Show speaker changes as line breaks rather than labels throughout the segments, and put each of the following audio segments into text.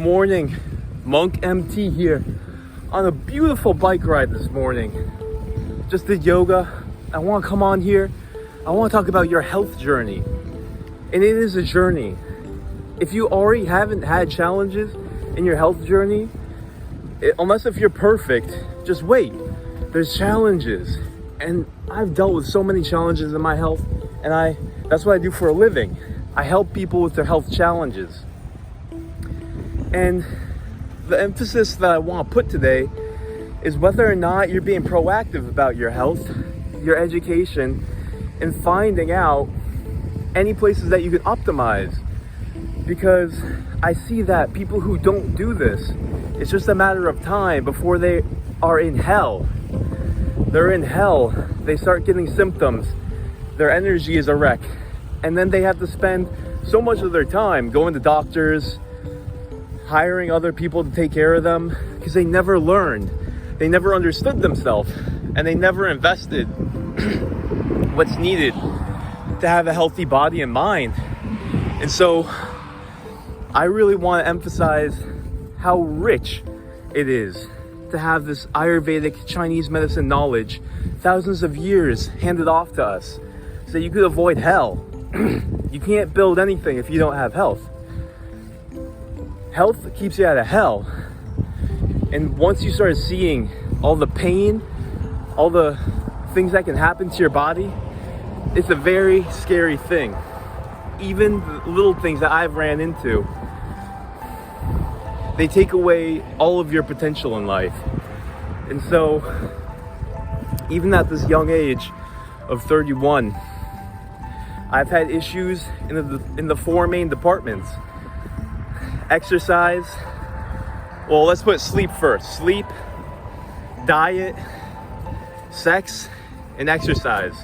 morning. Monk MT here on a beautiful bike ride this morning. Just did yoga. I want to come on here. I want to talk about your health journey. And it is a journey. If you already haven't had challenges in your health journey, unless if you're perfect, just wait. There's challenges. And I've dealt with so many challenges in my health, and that's what I do for a living. I help people with their health challenges. And the emphasis that I want to put today is whether or not you're being proactive about your health, your education, and finding out any places that you can optimize. Because I see that people who don't do this, it's just a matter of time before they are in hell. They're in hell. They start getting symptoms. Their energy is a wreck. And then they have to spend so much of their time going to doctors, hiring other people to take care of them, because they never learned. They never understood themselves, and they never invested what's needed to have a healthy body and mind. And so I really want to emphasize how rich it is to have this Ayurvedic Chinese medicine knowledge, thousands of years handed off to us, so you could avoid hell. You can't build anything if you don't have health. Health keeps you out of hell. And once you start seeing all the pain, all the things that can happen to your body, it's a very scary thing. Even the little things that I've ran into, they take away all of your potential in life. And so, even at this young age of 31, I've had issues in the four main departments. Exercise, well, let's put sleep first. Sleep, diet, sex, and exercise.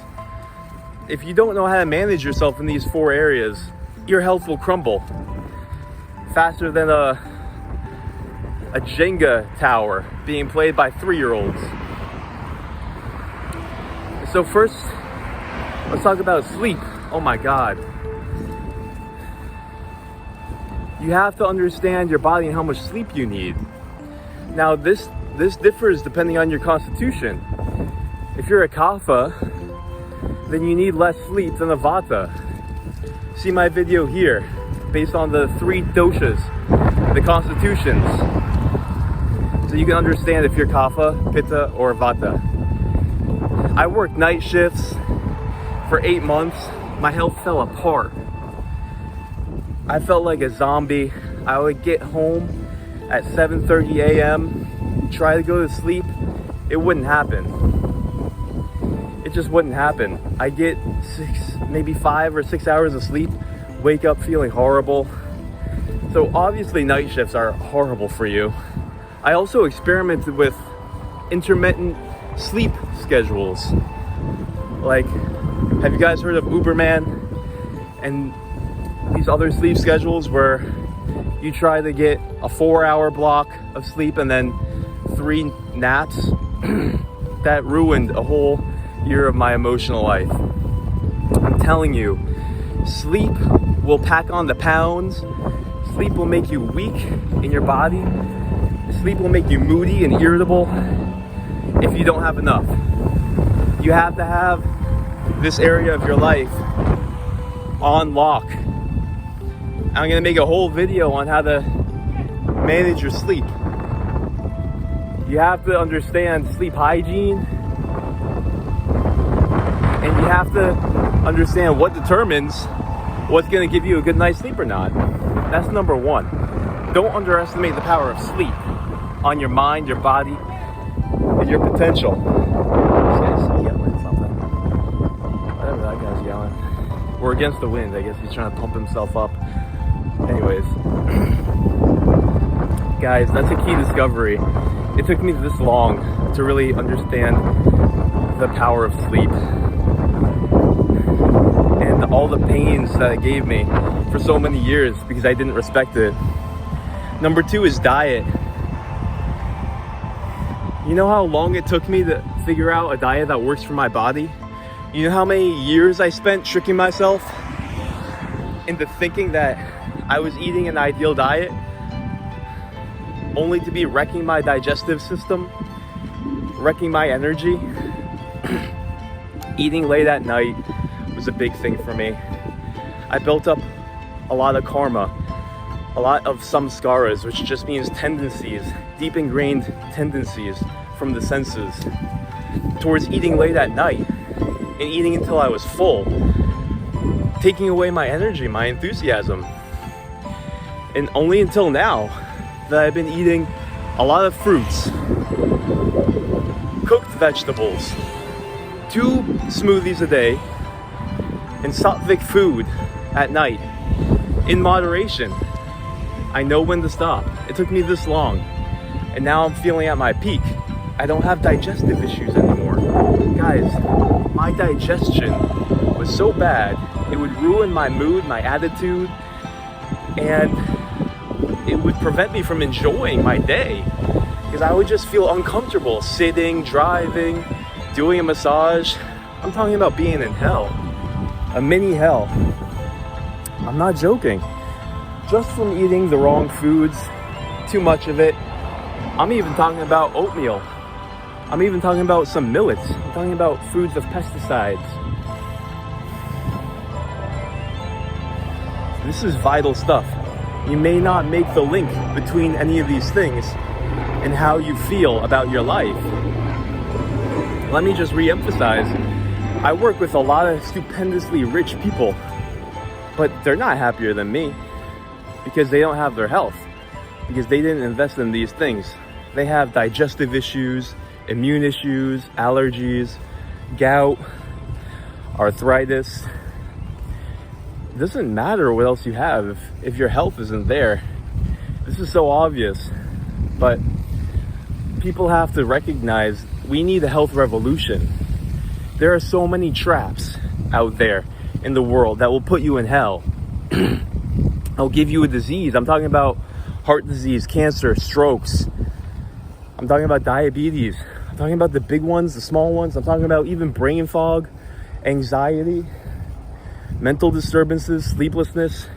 If you don't know how to manage yourself in these four areas, your health will crumble faster than a Jenga tower being played by 3-year-olds. So first, let's talk about sleep. Oh my God. You have to understand your body and how much sleep you need. Now this differs depending on your constitution. If you're a Kapha, then you need less sleep than a Vata. See my video here, based on the 3 doshas, the constitutions. So you can understand if you're Kapha, Pitta, or Vata. I worked night shifts for 8 months. My health fell apart. I felt like a zombie. I would get home at 7:30 a.m., try to go to sleep. It wouldn't happen. It just wouldn't happen. I get 5 or 6 hours of sleep, wake up feeling horrible. So obviously night shifts are horrible for you. I also experimented with intermittent sleep schedules. Like, have you guys heard of Uberman and these other sleep schedules where you try to get a 4-hour block of sleep and then 3 naps? That ruined a whole year of my emotional life. I'm telling you, sleep will pack on the pounds. Sleep will make you weak in your body. Sleep will make you moody and irritable if you don't have enough. You have to have this area of your life on lock. I'm gonna make a whole video on how to manage your sleep. You have to understand sleep hygiene, and you have to understand what determines what's gonna give you a good night's sleep or not. That's number 1. Don't underestimate the power of sleep on your mind, your body, and your potential. This guy's yelling something. Whatever that guy's yelling. We're against the wind. I guess he's trying to pump himself up. Anyways, guys, that's a key discovery. It took me this long to really understand the power of sleep and all the pains that it gave me for so many years because I didn't respect it. Number 2 is diet. You know how long it took me to figure out a diet that works for my body? You know how many years I spent tricking myself into thinking that I was eating an ideal diet? only to be wrecking my digestive system, wrecking my energy. Eating late at night was a big thing for me. I built up a lot of karma, a lot of samskaras, which just means tendencies, deep ingrained tendencies from the senses towards eating late at night and eating until I was full, taking away my energy, my enthusiasm. And only until now that I've been eating a lot of fruits, cooked vegetables, 2 smoothies a day, and sattvic food at night in moderation. I know when to stop. It took me this long, and now I'm feeling at my peak. I don't have digestive issues anymore. Guys, my digestion was so bad, it would ruin my mood, my attitude, and it would prevent me from enjoying my day, because I would just feel uncomfortable sitting, driving, doing a massage. I'm talking about being in hell, a mini hell. I'm not joking. Just from eating the wrong foods, too much of it. I'm even talking about oatmeal. I'm even talking about some millets. I'm talking about foods with pesticides. This is vital stuff. You may not make the link between any of these things and how you feel about your life. Let me just re-emphasize, I work with a lot of stupendously rich people, but they're not happier than me because they don't have their health, because they didn't invest in these things. They have digestive issues, immune issues, allergies, gout, arthritis. It doesn't matter what else you have if your health isn't there. This is so obvious, but people have to recognize we need a health revolution. There are so many traps out there in the world that will put you in hell. I'll give you a disease. I'm talking about heart disease, cancer, strokes. I'm talking about diabetes. I'm talking about the big ones, the small ones. I'm talking about even brain fog, anxiety, mental disturbances, sleeplessness,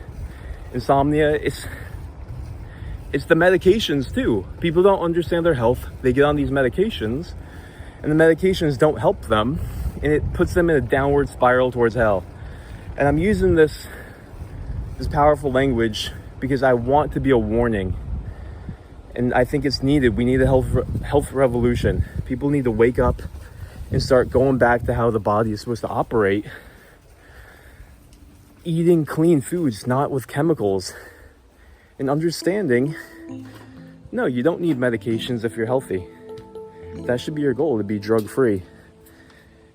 insomnia. It's the medications too. People don't understand their health. They get on these medications, and the medications don't help them, and it puts them in a downward spiral towards hell. And I'm using this powerful language because I want to be a warning. And I think it's needed. We need a health revolution. People need to wake up and start going back to how the body is supposed to operate. Eating clean foods, not with chemicals. And understanding, no, you don't need medications if you're healthy. That should be your goal, to be drug-free.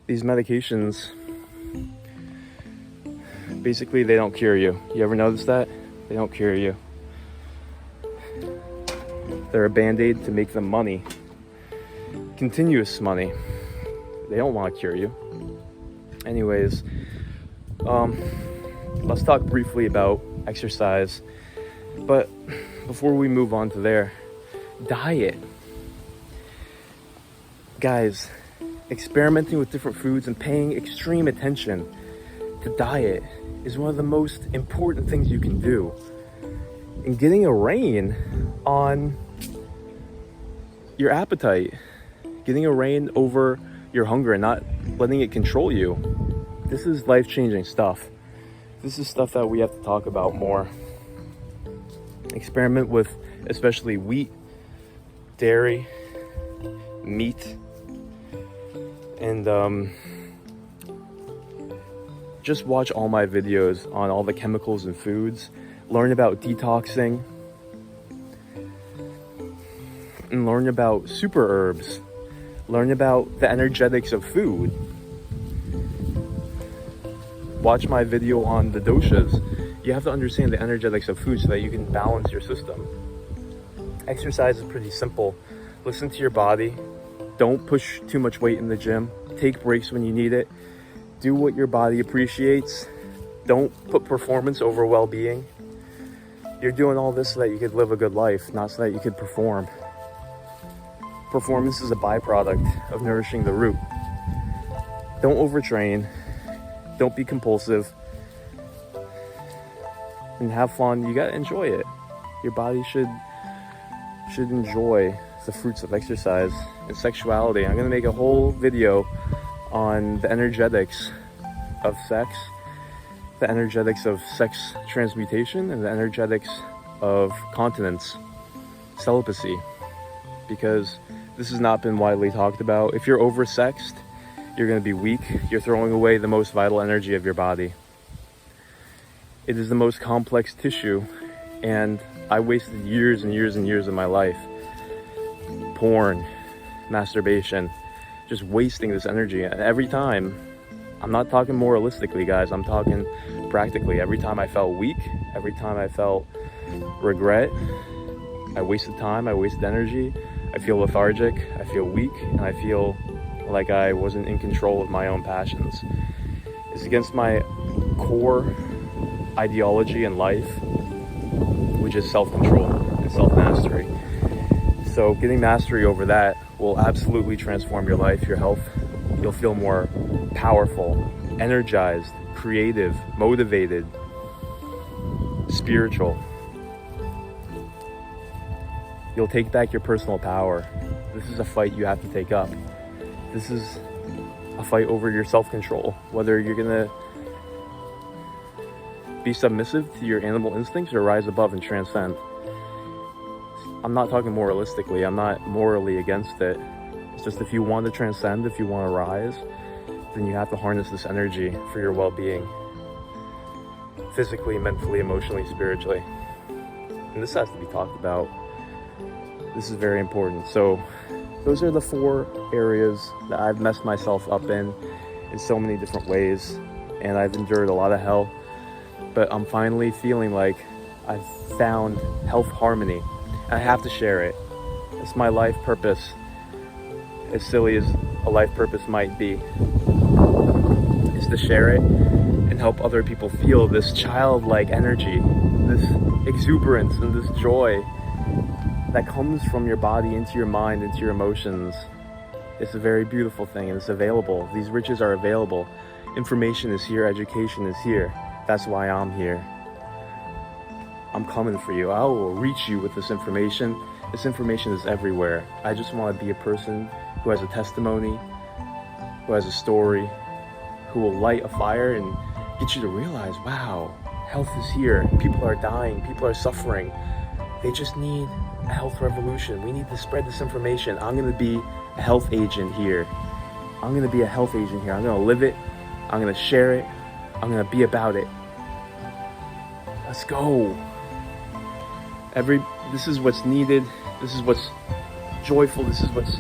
These medications, basically, they don't cure you. You ever notice that? They don't cure you. They're a band-aid to make them money. Continuous money. They don't want to cure you. Anyways, let's talk briefly about exercise. But before we move on to there, diet. Guys, experimenting with different foods and paying extreme attention to diet is one of the most important things you can do. And getting a rein on your appetite, getting a rein over your hunger and not letting it control you. This is life-changing stuff. This is stuff that we have to talk about more. Experiment with especially wheat, dairy, meat, and just watch all my videos on all the chemicals in foods. Learn about detoxing, and learn about super herbs. Learn about the energetics of food. Watch my video on the doshas. You have to understand the energetics of food so that you can balance your system. Exercise is pretty simple. Listen to your body. Don't push too much weight in the gym. Take breaks when you need it. Do what your body appreciates. Don't put performance over well-being. You're doing all this so that you could live a good life, not so that you could perform. Performance is a byproduct of nourishing the root. Don't overtrain. Don't be compulsive. And have fun. You gotta enjoy it. Your body should should enjoy the fruits of exercise and sexuality. I'm gonna make a whole video on the energetics of sex, the energetics of sex transmutation, and the energetics of continence, celibacy, because this has not been widely talked about. If you're oversexed, you're gonna be weak. You're throwing away the most vital energy of your body. It is the most complex tissue, and I wasted years and years and years of my life. Porn, masturbation, just wasting this energy. And every time, I'm not talking moralistically, guys, I'm talking practically. Every time I felt weak, every time I felt regret, I wasted time, I wasted energy, I feel lethargic, I feel weak, and I feel like I wasn't in control of my own passions. It's against my core ideology in life, which is self-control and self-mastery. So getting mastery over that will absolutely transform your life, your health. You'll feel more powerful, energized, creative, motivated, spiritual. You'll take back your personal power. This is a fight you have to take up. This is a fight over your self-control, whether you're gonna be submissive to your animal instincts or rise above and transcend. I'm not talking moralistically, I'm not morally against it. It's just if you want to transcend, if you want to rise, then you have to harness this energy for your well-being, physically, mentally, emotionally, spiritually. And this has to be talked about. This is very important. So those are the 4 areas that I've messed myself up in so many different ways, and I've endured a lot of hell. But I'm finally feeling like I've found health harmony. And I have to share it. It's my life purpose, as silly as a life purpose might be, is to share it and help other people feel this childlike energy, this exuberance and this joy that comes from your body into your mind, into your emotions. It's a very beautiful thing, and it's available. These riches are available. Information is here, education is here. That's why I'm here. I'm coming for you. I will reach you with this information. This information is everywhere. I just want to be a person who has a testimony, who has a story, who will light a fire and get you to realize, wow, health is here. People are dying. People are suffering. They just need a health revolution. We need to spread this information. I'm going to be a health agent here. I'm going to be a health agent here. I'm going to live it. I'm going to share it. I'm going to be about it. Let's go. This is what's needed. This is what's joyful. This is what's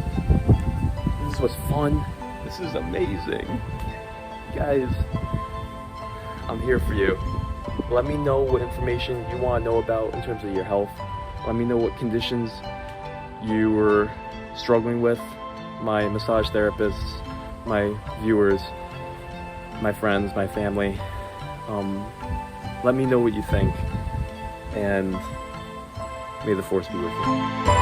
fun. This is amazing. Guys, I'm here for you. Let me know what information you want to know about in terms of your health. Let me know what conditions you were struggling with. My massage therapists, my viewers, my friends, my family. Let me know what you think, and may the force be with you.